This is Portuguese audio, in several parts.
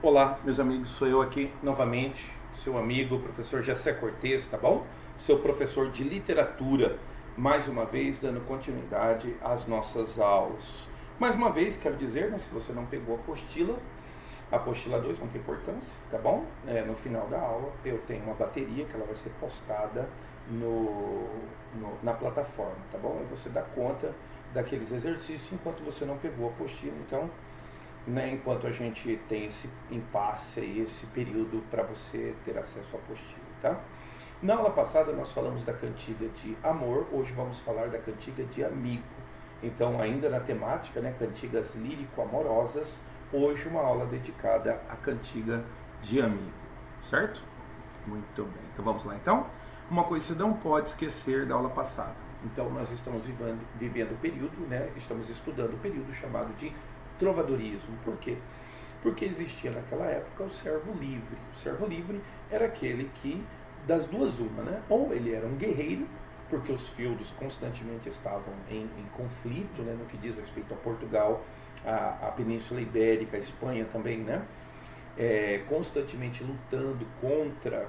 Olá, meus amigos, sou eu aqui novamente, seu amigo, professor Jessé Cortez, tá bom? Seu professor de literatura, mais uma vez dando continuidade às nossas aulas. Mais uma vez, quero dizer, né, se você não pegou a apostila 2, muita importância, tá bom? No final da aula eu tenho uma bateria que ela vai ser postada na plataforma, tá bom? Aí você dá conta daqueles exercícios enquanto você não pegou a apostila, então né, enquanto a gente tem esse impasse aí, esse período para você ter acesso à apostila, tá? Na aula passada nós falamos da cantiga de amor, hoje vamos falar da cantiga de amigo. Então, ainda na temática, né, cantigas lírico-amorosas, hoje uma aula dedicada à cantiga de amigo, certo? Muito bem, então vamos lá então. Uma coisa que você não pode esquecer da aula passada. Então, nós estamos vivendo o período, né, estamos estudando o período chamado de trovadorismo. Por quê? Porque existia naquela época o servo livre. O servo livre era aquele que, das duas uma, né? Ou ele era um guerreiro, porque os feudos constantemente estavam em conflito, né, no que diz respeito a Portugal, a Península Ibérica, a Espanha também, né? Constantemente lutando contra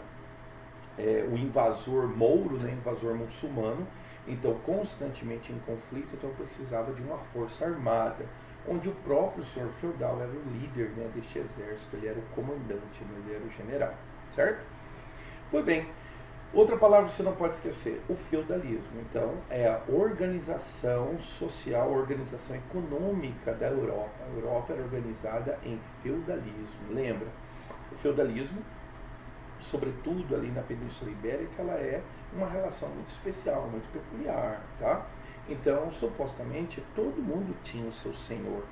o invasor mouro, né, invasor muçulmano, então constantemente em conflito, então precisava de uma força armada, onde o próprio senhor feudal era o líder, né, deste exército, ele era o comandante, né, ele era o general, certo? Pois bem, outra palavra que você não pode esquecer, o feudalismo. Então, é a organização social, a organização econômica da Europa. A Europa era organizada em feudalismo. Lembra? O feudalismo, sobretudo ali na Península Ibérica, ela é uma relação muito especial, muito peculiar, tá? Então, supostamente, todo mundo tinha o seu senhor.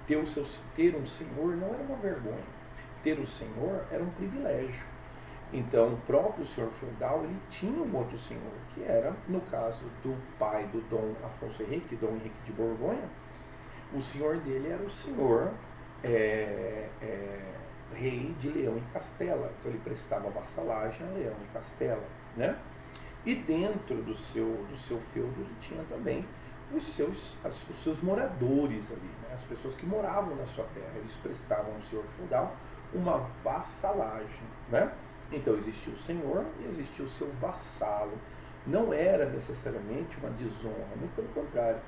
Ter um senhor não era uma vergonha. Ter um senhor era um privilégio. Então, o próprio senhor feudal, ele tinha um outro senhor, que era, no caso do pai do Dom Afonso Henrique, Dom Henrique de Borgonha, o senhor dele era o senhor rei de Leão e Castela. Então, ele prestava vassalagem a Leão e Castela, né? E dentro do seu feudo ele tinha também os seus moradores ali, né? As pessoas que moravam na sua terra. Eles prestavam ao senhor feudal uma vassalagem, né? Então existia o senhor e existia o seu vassalo. Não era necessariamente uma desonra, muito pelo contrário.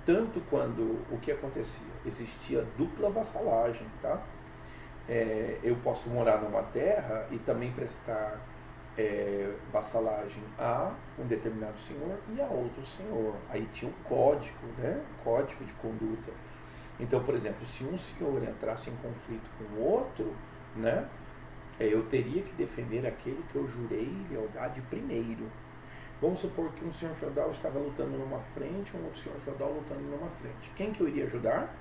Tanto quando o que acontecia? Existia dupla vassalagem, tá? Eu posso morar numa terra e também prestar vassalagem a um determinado senhor e a outro senhor. Aí tinha um código, né? Código de conduta. Então, por exemplo, se um senhor entrasse em conflito com o outro, né? Eu teria que defender aquele que eu jurei lealdade primeiro. Vamos supor que um senhor feudal estava lutando numa frente, um outro senhor feudal lutando numa frente. Quem que eu iria ajudar?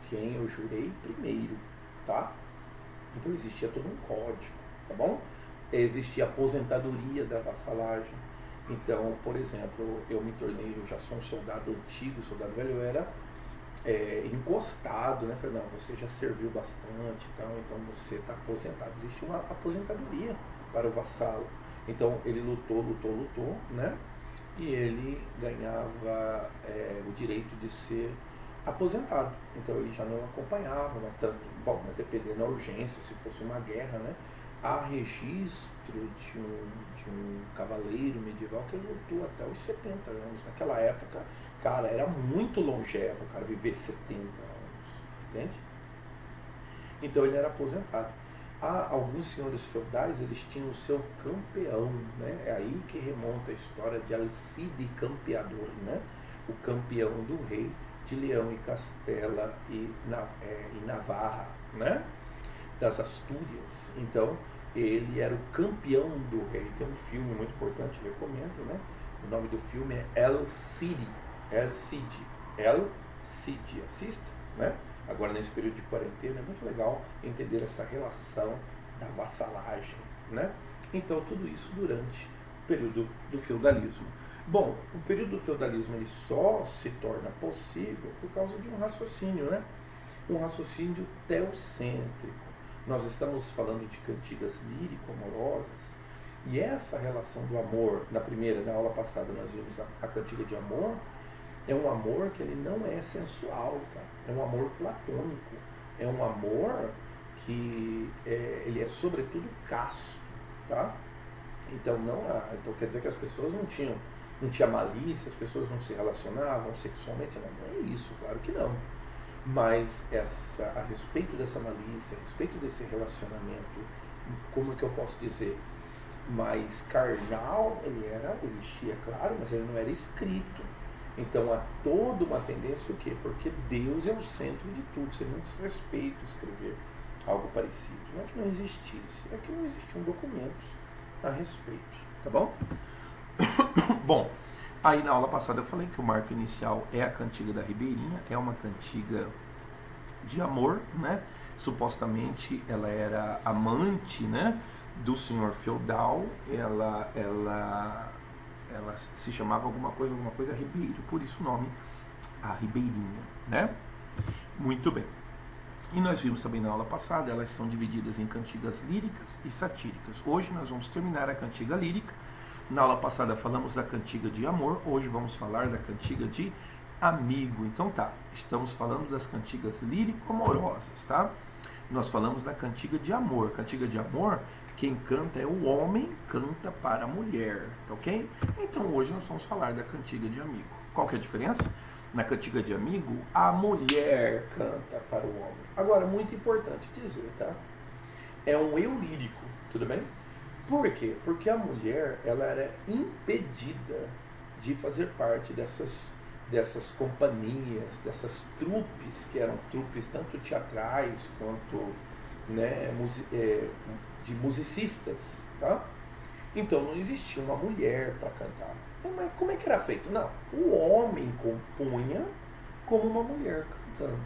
Quem eu jurei primeiro, tá? Então existia todo um código, tá bom? Existia a aposentadoria da vassalagem. Então, por exemplo, eu já sou um soldado antigo, soldado velho, eu era encostado, né? Falei, não, você já serviu bastante, então você está aposentado. Existe uma aposentadoria para o vassalo. Então ele lutou, né? E ele ganhava o direito de ser aposentado. Então ele já não acompanhava, né? Tanto, bom, mas dependendo da urgência, se fosse uma guerra, né? Há registro de um cavaleiro medieval que lutou até os 70 anos. Naquela época, cara, era muito longevo o cara viver 70 anos, entende? Então ele era aposentado. Há alguns senhores feudais, eles tinham o seu campeão, né? É aí que remonta a história de Alcide Campeador, né? O campeão do rei de Leão e Castela e Navarra, né? Das Astúrias. Então, ele era o campeão do rei. Tem um filme muito importante, recomendo, né? O nome do filme é El Cid. El Cid, assista, né? Agora nesse período de quarentena é muito legal entender essa relação da vassalagem, né? Então tudo isso durante o período do feudalismo. Bom, o período do feudalismo ele só se torna possível por causa de um raciocínio, né? Um raciocínio teocêntrico. Nós estamos falando de cantigas lírico-amorosas e essa relação do amor, na aula passada nós vimos a cantiga de amor, é um amor que ele não é sensual, tá? É um amor platônico, é um amor que ele é sobretudo casto, tá? Então então quer dizer que as pessoas não tinha malícia, as pessoas não se relacionavam sexualmente, não é isso, claro que não. Mas a respeito dessa malícia, a respeito desse relacionamento, como é que eu posso dizer, mais carnal, existia, claro, mas ele não era escrito. Então há toda uma tendência o quê? Porque Deus é o centro de tudo, você não desrespeita escrever algo parecido. Não é que não existisse, é que não existiam documentos a respeito, tá bom? Bom, aí na aula passada eu falei que o marco inicial é a cantiga da Ribeirinha, é uma cantiga de amor, né? Supostamente ela era amante, né, do senhor feudal, ela se chamava alguma coisa Ribeiro, por isso o nome a Ribeirinha, né? Muito bem. E nós vimos também na aula passada, elas são divididas em cantigas líricas e satíricas. Hoje nós vamos terminar a cantiga lírica. Na aula passada falamos da cantiga de amor, hoje vamos falar da cantiga de amigo. Então tá, estamos falando das cantigas lírico-amorosas, tá? Nós falamos da cantiga de amor. Cantiga de amor, quem canta é o homem, canta para a mulher, tá ok? Então hoje nós vamos falar da cantiga de amigo. Qual que é a diferença? Na cantiga de amigo, a mulher canta para o homem. Agora, muito importante dizer, tá? É um eu lírico, tudo bem? Por quê? Porque a mulher, ela era impedida de fazer parte dessas companhias, dessas trupes, que eram trupes tanto teatrais quanto, né, de musicistas, tá? Então não existia uma mulher para cantar. Mas como é que era feito? Não, o homem compunha como uma mulher cantando,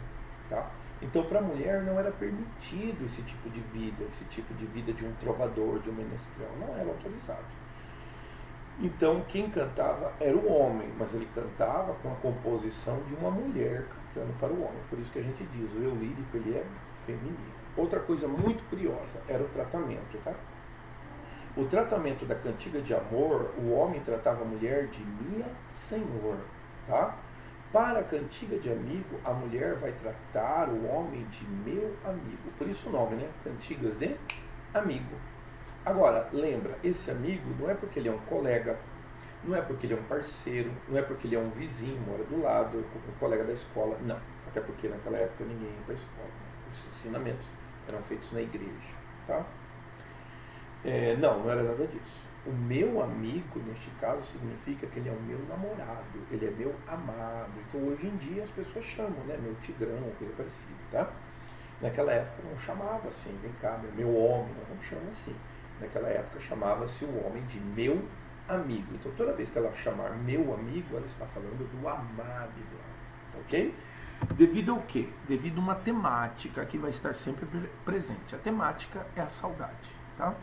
tá? Então para a mulher não era permitido esse tipo de vida de um trovador, de um menestrel, não era autorizado. Então quem cantava era o homem, mas ele cantava com a composição de uma mulher cantando para o homem. Por isso que a gente diz, o eu lírico ele é feminino. Outra coisa muito curiosa era o tratamento, tá? O tratamento da cantiga de amor, o homem tratava a mulher de minha senhor, tá? Para a cantiga de amigo, a mulher vai tratar o homem de meu amigo. Por isso o nome, né? Cantigas de amigo. Agora, lembra, esse amigo não é porque ele é um colega, não é porque ele é um parceiro, não é porque ele é um vizinho, mora do lado, um colega da escola, não. Até porque naquela época ninguém ia para a escola, né? Os ensinamentos eram feitos na igreja, tá? Não era nada disso. O meu amigo, neste caso, significa que ele é o meu namorado, ele é meu amado. Então, hoje em dia, as pessoas chamam, né? Meu tigrão, coisa parecida, tá? Naquela época não chamava assim, vem cá, meu homem, não chama assim. Naquela época chamava-se o homem de meu amigo. Então, toda vez que ela chamar meu amigo, ela está falando do amado dela, ok? Devido ao quê? Devido a uma temática que vai estar sempre presente. A temática é a saudade, tá?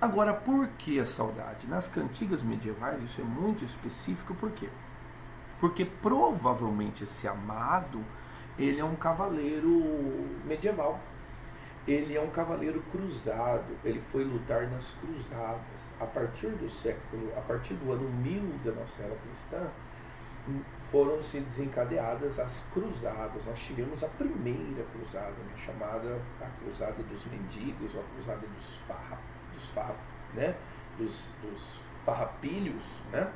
Agora, por que a saudade? Nas cantigas medievais isso é muito específico, por quê? Porque provavelmente esse amado, ele é um cavaleiro medieval. Ele é um cavaleiro cruzado, ele foi lutar nas cruzadas. A partir do ano 1000 da nossa era cristã, foram-se desencadeadas as cruzadas. Nós tivemos a primeira cruzada, né, chamada a cruzada dos mendigos, ou a cruzada dos farrapilhos, né?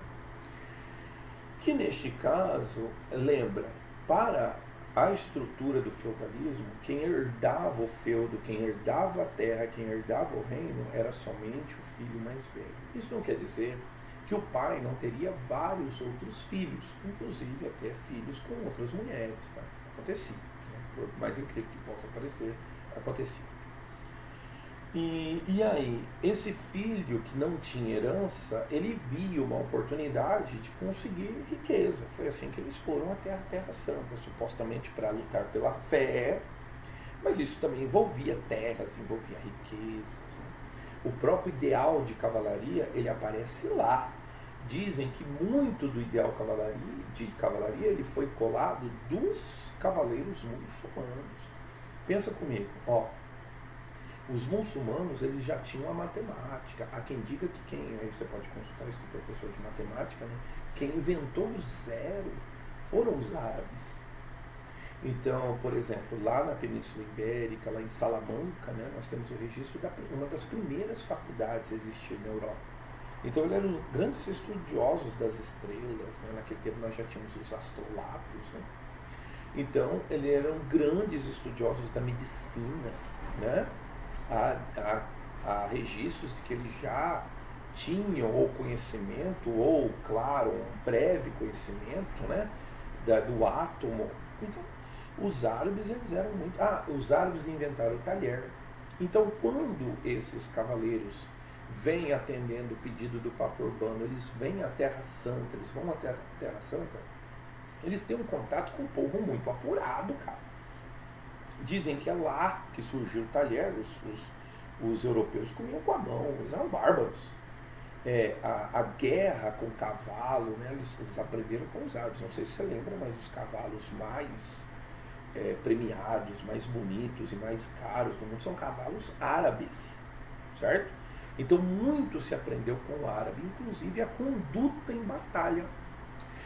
Que neste caso, lembra, para a estrutura do feudalismo, quem herdava o feudo, quem herdava a terra, quem herdava o reino, era somente o filho mais velho. Isso não quer dizer que o pai não teria vários outros filhos, inclusive até filhos com outras mulheres, tá? Acontecia, né? Por mais incrível que possa parecer, acontecia. E aí, esse filho que não tinha herança, ele via uma oportunidade de conseguir riqueza. Foi assim que eles foram até a Terra Santa, supostamente para lutar pela fé, mas isso também envolvia terras, envolvia riquezas, né? O próprio ideal de cavalaria, ele aparece lá. Dizem que muito do ideal de cavalaria ele foi colado dos cavaleiros muçulmanos. Pensa comigo, ó. Os muçulmanos, eles já tinham a matemática. Há quem diga que aí você pode consultar isso com o professor de matemática, né? Quem inventou o zero foram os árabes. Então, por exemplo, lá na Península Ibérica, lá em Salamanca, né, nós temos o registro de uma das primeiras faculdades a existir na Europa. Então, ele era um grandes estudiosos das estrelas, né? Naquele tempo nós já tínhamos os astrolábios, né? Então, eles eram grandes estudiosos da medicina, né? Há registros de que eles já tinham ou conhecimento, ou, claro, um breve conhecimento, né? Do átomo. Então, os árabes, eles eram muito... os árabes inventaram o talher. Então, quando esses cavaleiros vêm atendendo o pedido do Papa Urbano, eles vêm à Terra Santa, eles vão até a Terra Santa, eles têm um contato com um povo muito apurado, cara. Dizem que é lá que surgiu o talher, os europeus comiam com a mão, eles eram bárbaros. A guerra com o cavalo, né, eles aprenderam com os árabes. Não sei se você lembra, mas os cavalos mais premiados, mais bonitos e mais caros do mundo são cavalos árabes, certo? Então muito se aprendeu com o árabe, inclusive a conduta em batalha.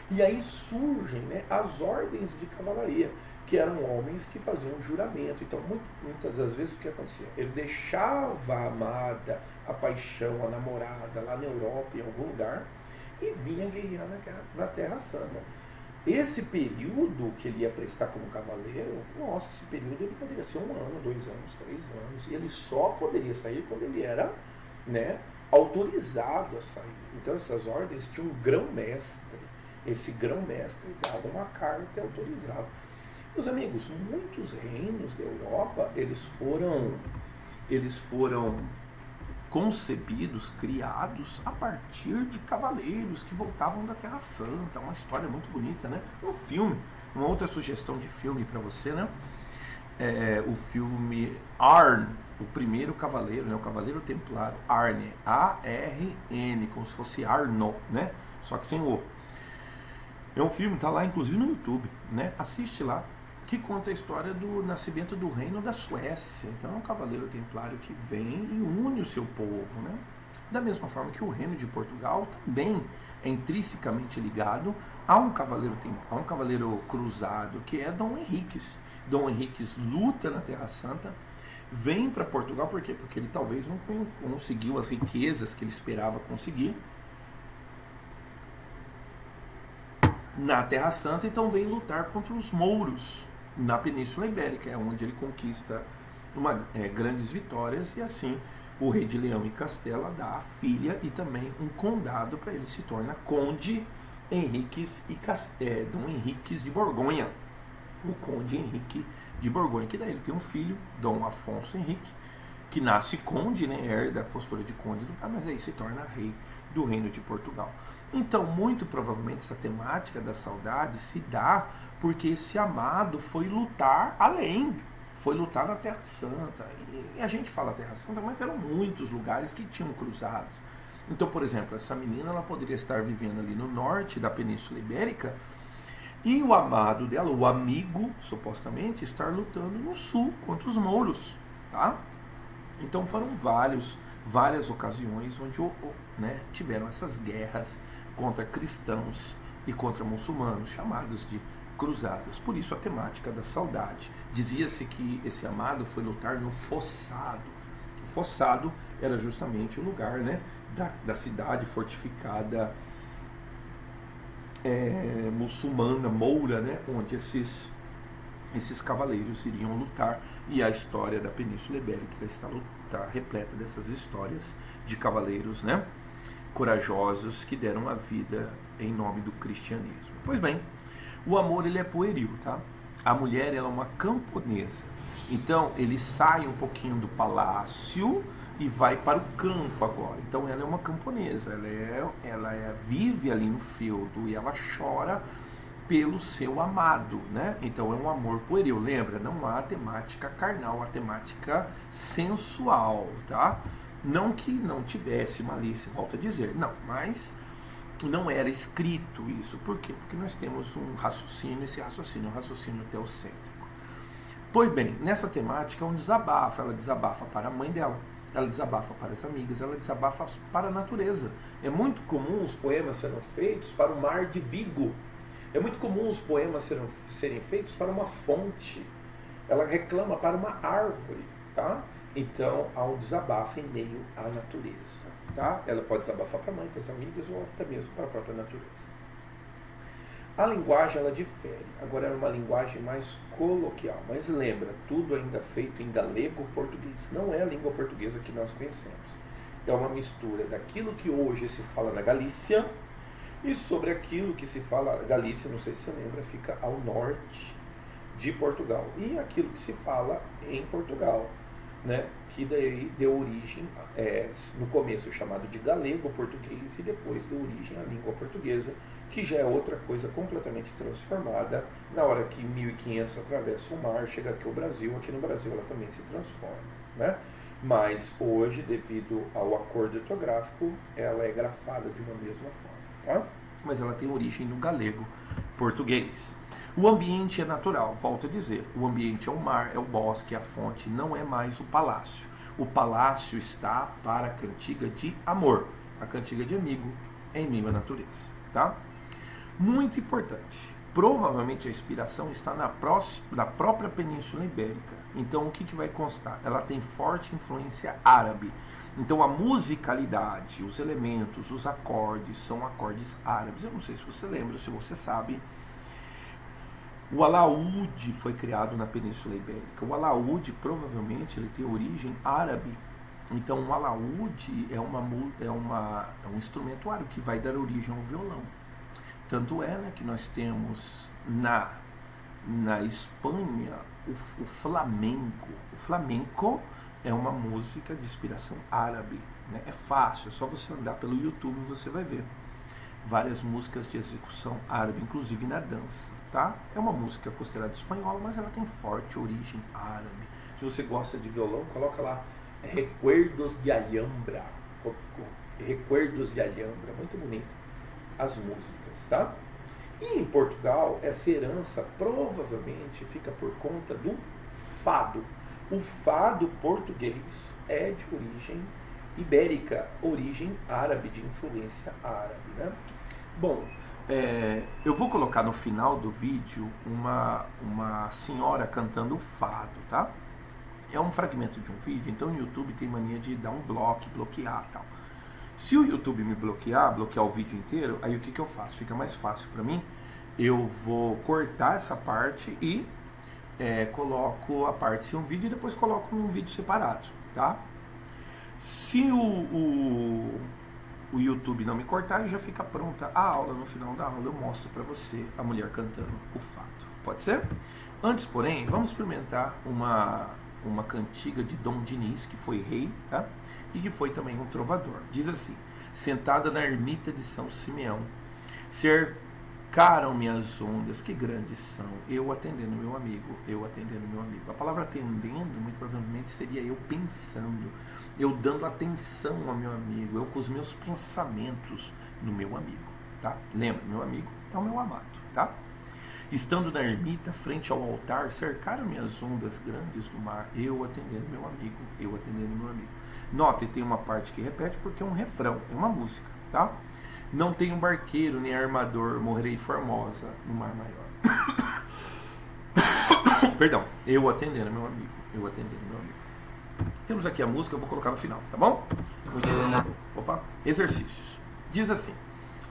E aí surgem, né, as ordens de cavalaria, que eram homens que faziam juramento. Então muitas das vezes o que acontecia? Ele deixava a amada, a paixão, a namorada lá na Europa, em algum lugar, e vinha guerrear na Terra Santa. Esse período que ele ia prestar como cavaleiro, nossa, esse período ele poderia ser 1 ano, 2 anos, 3 anos, e ele só poderia sair quando ele era, né, autorizado a sair. Então essas ordens tinham um grão-mestre. Esse grão-mestre dava uma carta e autorizava. Meus amigos, muitos reinos da Europa, eles foram concebidos, criados a partir de cavaleiros que voltavam da Terra Santa. Uma história muito bonita, né? Um filme, uma outra sugestão de filme para você, né? O filme Arn, o primeiro cavaleiro, né? O Cavaleiro Templário, Arne, A-R-N, como se fosse Arno, né? Só que sem o. É um filme, tá lá inclusive no YouTube, né? Assiste lá, que conta a história do nascimento do reino da Suécia. Então é um cavaleiro templário que vem e une o seu povo, né? Da mesma forma que o reino de Portugal também é intrinsecamente ligado a um cavaleiro cruzado, que é Dom Henriques. Dom Henriques luta na Terra Santa, vem para Portugal, por quê? Porque ele talvez não conseguiu as riquezas que ele esperava conseguir na Terra Santa, então vem lutar contra os mouros na Península Ibérica, onde ele conquista grandes vitórias, e assim o rei de Leão e Castela dá a filha e também um condado para ele, se torna Conde Henriques Dom Henriques de Borgonha, o Conde Henrique de Borgonha, que daí ele tem um filho, Dom Afonso Henrique, que nasce conde, né, herda a postura de conde do pai, mas aí se torna rei do reino de Portugal. Então, muito provavelmente, essa temática da saudade se dá porque esse amado foi lutar além, foi lutar na Terra Santa. E a gente fala Terra Santa, mas eram muitos lugares que tinham cruzados. Então, por exemplo, essa menina ela poderia estar vivendo ali no norte da Península Ibérica e o amado dela, o amigo, supostamente, estar lutando no sul contra os mouros, tá? Então foram várias ocasiões onde tiveram essas guerras contra cristãos e contra muçulmanos, chamados de cruzadas. Por isso a temática da saudade. Dizia-se que esse amado foi lutar no fossado. O fossado era justamente o lugar, né, da cidade fortificada muçulmana, moura, né, onde esses cavaleiros iriam lutar. E a história da Península Ibérica está repleta dessas histórias de cavaleiros, né, corajosos que deram a vida em nome do cristianismo. Pois bem, o amor ele é pueril, tá? A mulher ela é uma camponesa. Então ele sai um pouquinho do palácio e vai para o campo agora. Então ela é uma camponesa, ela vive ali no feudo e ela chora pelo seu amado, né? Então é um amor pueril. Lembra? Não há temática carnal, há temática sensual, tá? Não que não tivesse malícia, volto a dizer, não, mas não era escrito isso. Por quê? Porque nós temos um raciocínio, esse raciocínio é um raciocínio teocêntrico. Pois bem, nessa temática é um desabafo. Ela desabafa para a mãe dela, ela desabafa para as amigas, ela desabafa para a natureza. É muito comum os poemas sendo feitos para o mar de Vigo. É muito comum os poemas serem feitos para uma fonte. Ela reclama para uma árvore, tá? Então há um desabafo em meio à natureza, tá? Ela pode desabafar para a mãe, para as amigas ou até mesmo para a própria natureza. A linguagem ela difere, agora é uma linguagem mais coloquial, mas lembra, tudo ainda feito em galego-português, não é a língua portuguesa que nós conhecemos. É uma mistura daquilo que hoje se fala na Galícia e sobre aquilo que se fala, Galícia, não sei se você lembra, fica ao norte de Portugal, e aquilo que se fala em Portugal, né, que daí deu origem, no começo chamado de galego-português e depois deu origem à língua portuguesa, que já é outra coisa completamente transformada na hora que 1500 atravessa o mar, chega aqui ao Brasil, aqui no Brasil ela também se transforma, né? Mas hoje, devido ao acordo ortográfico, ela é grafada de uma mesma forma, tá? Mas ela tem origem no galego-português. O ambiente é natural, volto a dizer, o ambiente é o mar, é o bosque, é a fonte, não é mais o palácio. O palácio está para a cantiga de amor, a cantiga de amigo em meio à natureza, tá? Muito importante, provavelmente a inspiração está na própria Península Ibérica, então o que vai constar? Ela tem forte influência árabe, então a musicalidade, os elementos, os acordes são acordes árabes. Eu não sei se você lembra, se você sabe. O alaúde foi criado na Península Ibérica. O alaúde provavelmente ele tem origem árabe. Então o alaúde é um instrumento árabe que vai dar origem ao violão. Tanto é, né, que nós temos na Espanha o flamenco. O flamenco é uma música de inspiração árabe, né? É fácil, é só você andar pelo YouTube e você vai ver várias músicas de execução árabe, inclusive na dança, tá? É uma música considerada espanhola, mas ela tem forte origem árabe. Se você gosta de violão, coloca lá Recuerdos de Alhambra. Recuerdos de Alhambra, muito bonito as músicas, tá? E em Portugal, essa herança provavelmente fica por conta do fado. O fado português é de origem ibérica, origem árabe, de influência árabe, né? Bom, eu vou colocar no final do vídeo uma senhora cantando o fado, tá? É um fragmento de um vídeo, então o YouTube tem mania de dar um bloquear tal. Se o YouTube me bloquear o vídeo inteiro, aí o que eu faço? Fica mais fácil para mim. Eu vou cortar essa parte e coloco a parte sem um vídeo e depois coloco num vídeo separado, tá? Se o YouTube não me cortar, já fica pronta a aula. No final da aula eu mostro para você a mulher cantando o fado. Pode ser? Antes, porém, vamos experimentar uma cantiga de Dom Dinis, que foi rei, tá? E que foi também um trovador. Diz assim: sentada na ermita de São Simeão, cercaram-me as ondas, que grandes são, eu atendendo meu amigo, eu atendendo meu amigo. A palavra atendendo, muito provavelmente, seria eu pensando, eu dando atenção ao meu amigo, eu com os meus pensamentos no meu amigo, tá? Lembra, meu amigo é o meu amado, tá? Estando na ermita, frente ao altar, cercaram-me as ondas grandes do mar, eu atendendo meu amigo, eu atendendo meu amigo. Nota, tem uma parte que repete porque é um refrão, é uma música, tá? Não tenho barqueiro nem armador, morrerei formosa no mar maior. Perdão, eu atendendo meu amigo, eu atendendo meu amigo. Temos aqui a música, eu vou colocar no final, tá bom? Opa, exercícios. Diz assim: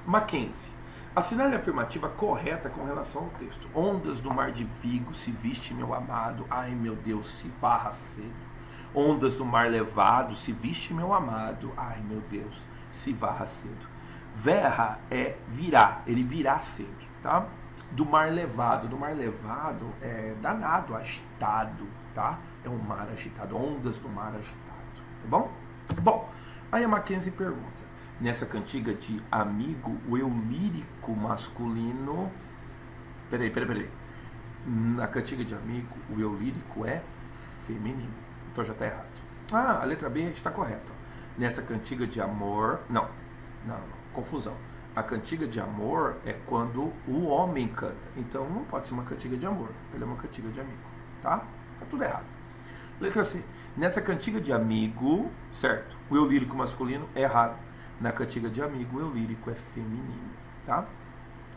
Mackenzie, assinale a afirmativa correta com relação ao texto. Ondas do mar de Vigo, se viste meu amado, ai meu Deus, se varra cedo. Ondas do mar levado, se viste meu amado, ai meu Deus, se varra cedo. Verra é virar, ele virá cedo, tá? Do mar levado é danado, agitado, tá? É um mar agitado, ondas do mar agitado, tá bom? Bom, aí a Mackenzie pergunta, nessa cantiga de amigo, o eu lírico masculino, peraí, na cantiga de amigo, o eu lírico é feminino, então já está errado. Ah, a letra B está correta. Nessa cantiga de amor, não, confusão. A cantiga de amor é quando o homem canta. Então não pode ser uma cantiga de amor. Ele é uma cantiga de amigo. Tá? Tá tudo errado. Letra C. Nessa cantiga de amigo, certo? O eu lírico masculino é errado. Na cantiga de amigo, o eu lírico é feminino. Tá?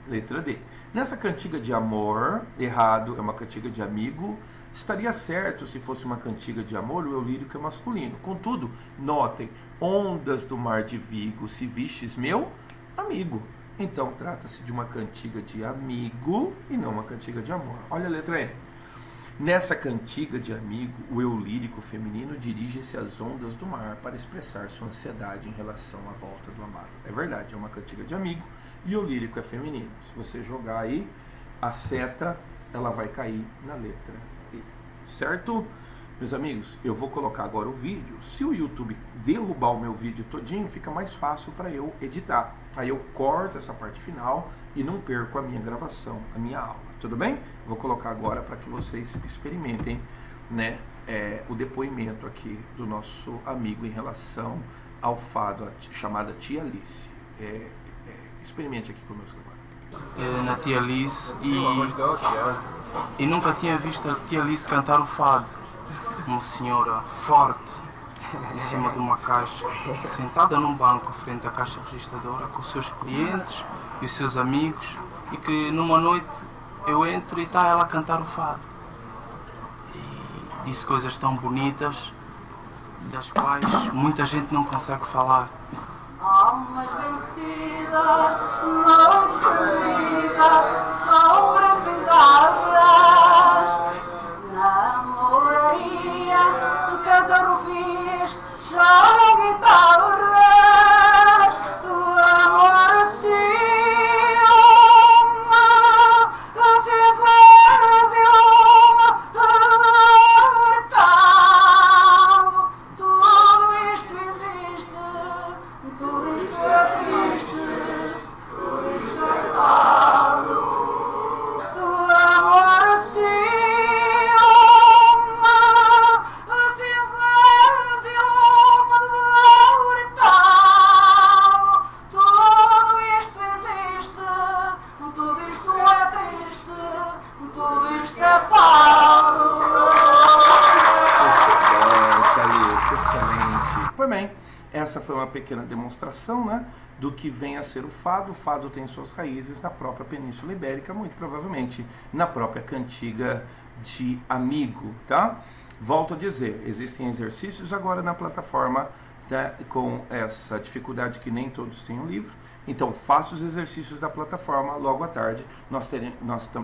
Letra D. Nessa cantiga de amor, errado, é uma cantiga de amigo. Estaria certo se fosse uma cantiga de amor, o eu lírico é masculino. Contudo, notem, ondas do mar de Vigo, se vistes meu amigo. Então, trata-se de uma cantiga de amigo e não uma cantiga de amor. Olha a letra E. Nessa cantiga de amigo, o eu lírico feminino dirige-se às ondas do mar para expressar sua ansiedade em relação à volta do amado. É verdade, é uma cantiga de amigo e o lírico é feminino. Se você jogar aí, a seta, ela vai cair na letra E. Certo? Meus amigos, eu vou colocar agora o vídeo. Se o YouTube derrubar o meu vídeo todinho, fica mais fácil para eu editar. Aí eu corto essa parte final e não perco a minha gravação, a minha aula. Tudo bem? Vou colocar agora para que vocês experimentem, né, o depoimento aqui do nosso amigo em relação ao fado, chamada Tia Alice. Experimente aqui conosco agora. Na Tia Alice e nunca tinha visto a Tia Alice cantar o fado. Uma senhora forte, em cima de uma caixa, sentada num banco à frente da caixa registradora com os seus clientes e os seus amigos, e que numa noite eu entro e está ela a cantar o fado. E disse coisas tão bonitas, das quais muita gente não consegue falar. Almas vencidas, noites perdidas, sombras bizarras. Na moraria, canta rufins, choram guitarras. O amor assim, cinzas e uma libertão. Tudo isto existe, tudo isto é triste, tudo isto é fado. O amor assim, cinzas e uma libertão. Tudo isto existe, tudo isto é triste, tudo isto é fado. Excelente. Pois bem, essa foi uma pequena demonstração, né, do que vem a ser o fado. O fado tem suas raízes na própria Península Ibérica, muito provavelmente na própria cantiga de amigo, tá? Volto a dizer, existem exercícios agora na plataforma, tá, com essa dificuldade que nem todos têm o livro. Então, faça os exercícios da plataforma logo à tarde.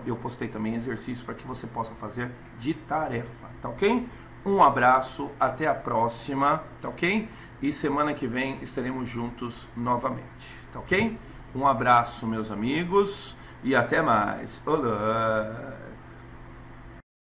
Eu postei também exercícios para que você possa fazer de tarefa, tá ok? Um abraço, até a próxima, tá ok? E semana que vem estaremos juntos novamente, tá ok? Um abraço, meus amigos, e até mais. Olá!